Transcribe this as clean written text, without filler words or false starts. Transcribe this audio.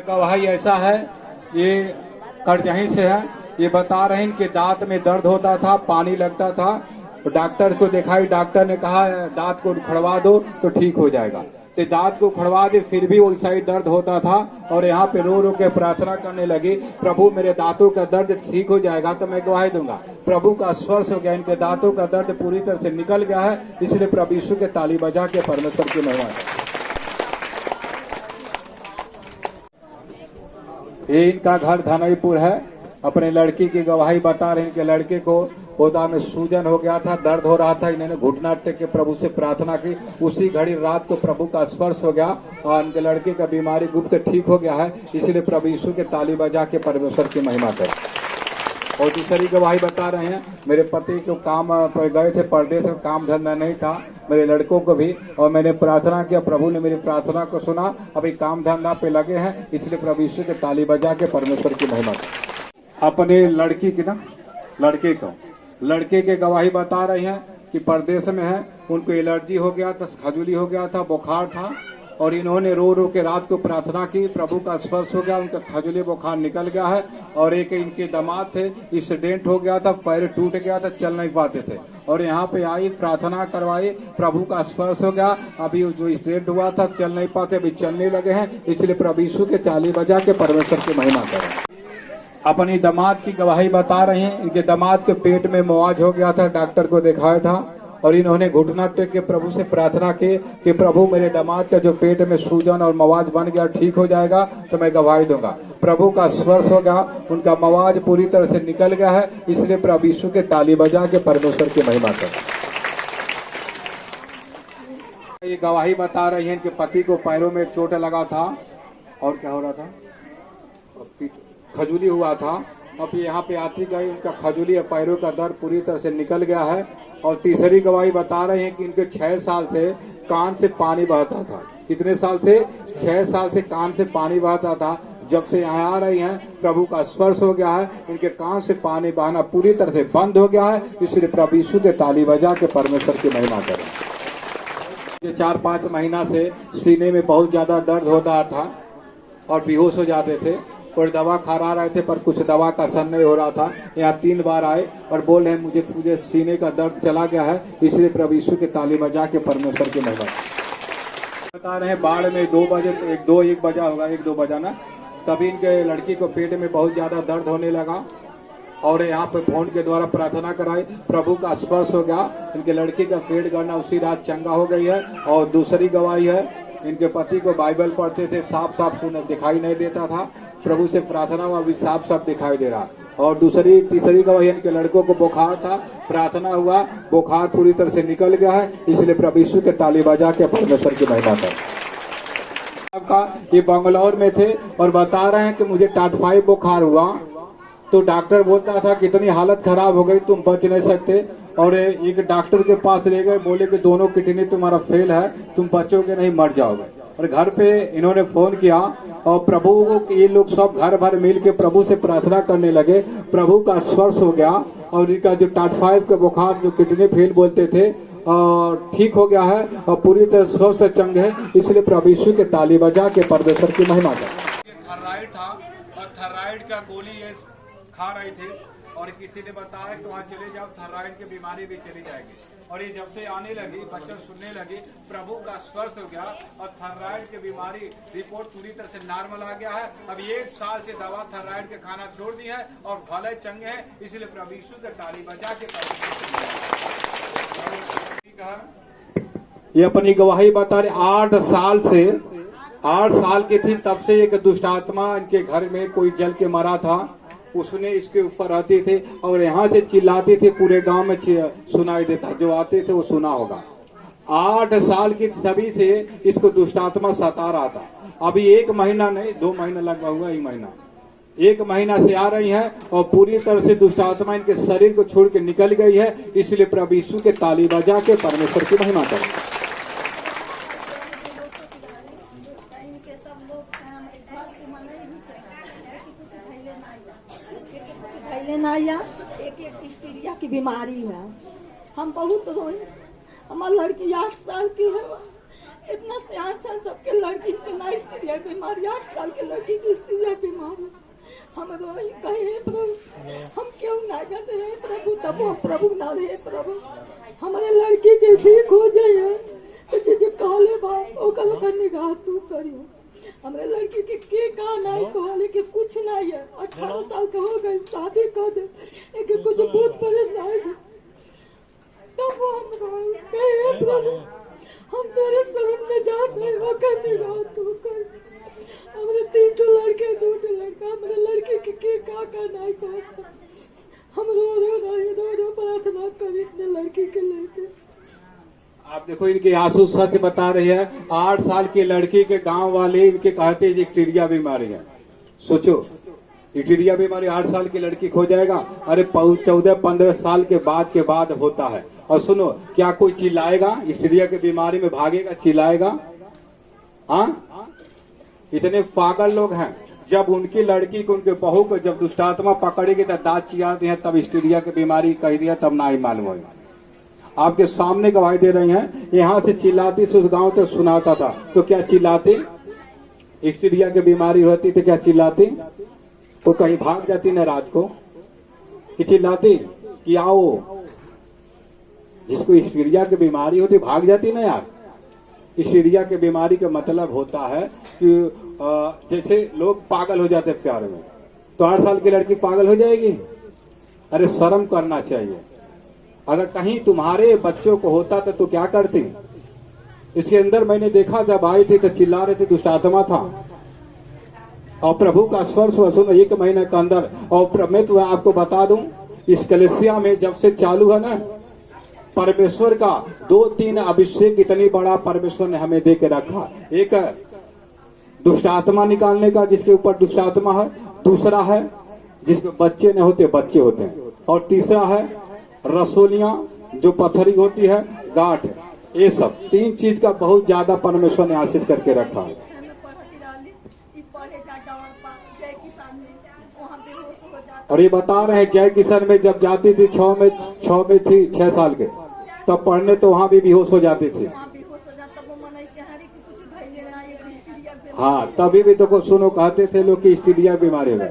गवाही ऐसा है, ये करजहीं से है। ये बता रहे हैं कि दांत में दर्द होता था, पानी लगता था, तो डॉक्टर को दिखाई, डॉक्टर ने कहा दांत को उखड़वा दो तो ठीक हो जाएगा। तो दांत को उखड़वा दे, फिर भी उस साइड दर्द होता था और यहाँ पे रो रो के प्रार्थना करने लगी, प्रभु मेरे दांतों का दर्द ठीक हो जाएगा तो मैं गवाही दूंगा। प्रभु का स्पर्श हो गया, इनके दांतों का दर्द पूरी तरह से निकल गया है। इसलिए प्रभु यीशु के ताली बजा के परमेश्वर की महिमा है। ये इनका घर धनईपुर है। अपने लड़की की गवाही बता रहे हैं कि लड़के को पोदा में सूजन हो गया था, दर्द हो रहा था। इन्होंने घुटना टेक के प्रभु से प्रार्थना की, उसी घड़ी रात को प्रभु का स्पर्श हो गया और इनके लड़के का बीमारी गुप्त ठीक हो गया है। इसलिए प्रभु यीशु के ताली बजा के परमेश्वर की महिमा करें। और दूसरी गवाही बता रहे हैं, मेरे पति को काम पर गए थे, परदेश में काम धंधा नहीं था, मेरे लड़कों को भी, और मैंने प्रार्थना किया, प्रभु ने मेरी प्रार्थना को सुना, अभी काम धंधा पे लगे हैं। इसलिए प्रभु यीशु के ताली बजा के परमेश्वर की महिमा करें। अपने लड़की की ना लड़के के गवाही बता रही हैं कि परदेश में है, उनको एलर्जी हो गया था, खजूली हो गया था, बुखार था, और इन्होंने रो रो के रात को प्रार्थना की, प्रभु का स्पर्श हो गया, उनका खजूली बुखार निकल गया है। और एक इनके दामाद थे, एक्सीडेंट हो गया था, पैर टूट गया था, चल नहीं पाते थे, और यहाँ पे आई, प्रार्थना करवाई, प्रभु का स्पर्श हो गया। अभी जो एक्सीडेंट हुआ था चल नहीं पाते, अभी चलने लगे हैं। इसलिए प्रभु यीशु के ताली बजा के परमेश्वर की महिमा करें। अपनी दामाद की गवाही बता रहे हैं, इनके दामाद के पेट में मवाज हो गया था, डॉक्टर को दिखाया था, और इन्होंने घुटना टेक के प्रभु से प्रार्थना की कि प्रभु मेरे दामाद का जो पेट में सूजन और मवाज बन गया ठीक हो जाएगा तो मैं गवाही दूंगा। प्रभु का स्पर्श हो गया, उनका मवाज पूरी तरह से निकल गया है। इसलिए प्रभु यीशु के ताली बजा के परमेश्वर की महिमा करें। ये गवाही बता रही है कि पति को पैरों में चोट लगा था और क्या हो रहा था, खजूली हुआ था। अब यहाँ पे आती गई, उनका खजूली या पैरों का दर्द पूरी तरह से निकल गया है। और तीसरी गवाही बता रहे हैं कि इनके 6 साल से कान से पानी बहता था। कितने साल से? 6 साल से कान से पानी बहता था। जब से यहाँ आ रही हैं, प्रभु का स्पर्श हो गया है, इनके कान से पानी बहना पूरी तरह से बंद हो गया है। इसलिए प्रभु यीशु के ताली बजा के परमेश्वर की महिमा करें। ये 4-5 महीना से सीने में बहुत ज्यादा दर्द होता था और बेहोश हो जाते थे, और दवा खा रहे थे पर कुछ दवा का असर नहीं हो रहा था। यहाँ 3 बार आए और बोल रहे मुझे सीने का दर्द चला गया है। इसलिए प्रभु यीशु के ताली बजा के परमेश्वर की महिमा बता रहे हैं। बाढ़ में 2 बजे, 1 बजा होगा, 1-2 बजा ना, तभी इनके लड़की को पेट में बहुत ज्यादा दर्द होने लगा और यहाँ पे फोन के द्वारा प्रार्थना कराई, प्रभु का स्पर्श हो गया, इनके लड़की का पेट गड़ना उसी रात चंगा हो गई है। और दूसरी गवाही है, इनके पति को बाइबल पढ़ते थे, साफ साफ दिखाई नहीं देता था, प्रभु से प्रार्थना हुआ, अभी साफ साफ दिखाई दे रहा। और तीसरी गवाही, इनके लड़कों को बुखार था, प्रार्थना हुआ, बुखार पूरी तरह से निकल गया है। इसलिए प्रभु यीशु के ताली बजा के परमेश्वर की महिमा कर। ये बंगलौर में थे और बता रहे हैं कि मुझे टाइफाइड बुखार हुआ, तो डॉक्टर बोलता था कितनी हालत खराब हो गई, तुम बच नहीं सकते। और एक डॉक्टर के पास ले गए, बोले कि दोनों किडनी तुम्हारा फेल है, तुम बचोगे नहीं, मर जाओगे। और घर पे इन्होंने फोन किया और प्रभु को, ये लोग सब घर भर मिल के प्रभु से प्रार्थना करने लगे, प्रभु का स्पर्श हो गया और इनका जो टाइफाइड का बुखार, जो किडनी फेल बोलते थे, और ठीक हो गया है और पूरी तरह स्वस्थ चंग है। इसलिए प्रभु यीशु के ताली बजा के परमेश्वर की महिमा कर। थायराइड था और थायराइड का गोली ये खा रहे थे और किसी ने बताया कि वहाँ चले जाओ, थायराइड की बीमारी भी चली जाएगी। और ये जब से आने लगी, बच्चे सुनने लगे, प्रभु का स्पर्श हो गया और थायराइड की बीमारी रिपोर्ट पूरी तरह से नॉर्मल आ गया है। अब 1 साल से दवा थायराइड के खाना छोड़ दी है और भले चंगे हैं। इसलिए प्रभु यीशु के ताली बजा के ये अपनी गवाही बता रहे। 8 साल की थी तब से एक दुष्ट आत्मा इनके घर में कोई जल के मरा था, उसने इसके ऊपर आते थे और यहाँ से चिल्लाते थे, पूरे गांव में सुनाई देता, जो आते थे वो सुना होगा। 8 साल की सभी से इसको दुष्टात्मा सता रहा था। अभी 1 महीना नहीं, 2 महीना लगा हुआ, 1 महीना से आ रही है और पूरी तरह से दुष्टात्मा इनके शरीर को छोड़ के निकल गई है। इसलिए प्रभु यीशु के ताली बजा के परमेश्वर की महिमा करें। एक हिस्टीरिया की बीमारी है। हम बहुत रोए, हमारी लड़की 8 साल की है, इतना सियान सन सबके लड़की से ना स्त्रिया बीमारी, 8 साल के लड़की की स्त्रिया बीमार है। हम रोई कहे प्रभु हम क्यों ना करते हैं प्रभु, तब हम प्रभु ना रहे प्रभु हमारे लड़की के ठीक हो जाए तो जो कहले बा ओकर का निगाह तू करियो। हमारे लड़की के का नहीं कहले कि कुछ नहीं है, 18 साल का हो गए, शादी कर दे लेकिन कुछ बहुत परेशान है। तब वो हम रोई कहे प्रभु हम तेरे शरण में जाते हैं, ओकर निगाह तू कर। हमारे 3 लड़के 2 लड़का, हमारे लड़के के का नहीं कहता। हम रो प्रार्थना करी अपने लड़की के लेके। आप देखो इनके आंसू सच बता रही है। 8 साल की लड़की के गांव वाले इनके कहते हैं इक्टीरिया बीमारी है। सोचो इक्टीरिया बीमारी 8 साल की लड़की खो जाएगा। अरे 14-15 साल के बाद होता है। और सुनो क्या कोई चिल्लाएगा इक्टीरिया की बीमारी में, भागेगा चिल्लाएगा? हाँ, इतने पागल लोग हैं। जब उनकी लड़की को उनके बहू को जब दुष्टात्मा पकड़ेगी तो दांत चिराते हैं, तब हिस्टीरिया की बीमारी कह दिया, तब ना ही मालूम होगा। आपके सामने गवाही दे रहे हैं। यहाँ से चिल्लाती से उस गांव तक सुनाता था, तो क्या चिल्लाते? हिस्टीरिया की बीमारी होती तो क्या चिल्लाती? तो कहीं भाग जाती न रात को कि चिल्लाती कि आओ। जिसको हिस्टीरिया की बीमारी होती भाग जाती ना यार। हिस्टीरिया की बीमारी का मतलब होता है कि जैसे लोग पागल हो जाते प्यार में, तो 8 साल की लड़की पागल हो जाएगी? अरे शर्म करना चाहिए। अगर कहीं तुम्हारे बच्चों को होता तो क्या करती? इसके अंदर मैंने देखा जब आई थी तो चिल्ला रहे थे, दुष्टात्मा था। और प्रभु का स्पर्श सुनो 1 महीने के अंदर। और मैं तो आपको बता दूं, इस कलेसिया में जब से चालू है ना, परमेश्वर का 2-3 अभिषेक इतनी बड़ा परमेश्वर ने हमें दे के रखा। एक है दुष्टात्मा निकालने का, जिसके ऊपर दुष्टात्मा है। दूसरा है जिसके बच्चे नहीं होते, बच्चे होते हैं। और तीसरा है रसोलियां जो पत्थरी होती है, गांठ। ये सब 3 चीज का बहुत ज्यादा परमेश्वर ने आशीष करके रखा है। और ये बता रहे हैं जय किशन में जब जाती थी 6 में थी 6 साल के, तब पढ़ने तो वहाँ भी बेहोश हो जाती थी। हाँ, तभी भी तो सुनो कहते थे लोग कि हिस्टीरिया बीमारी है।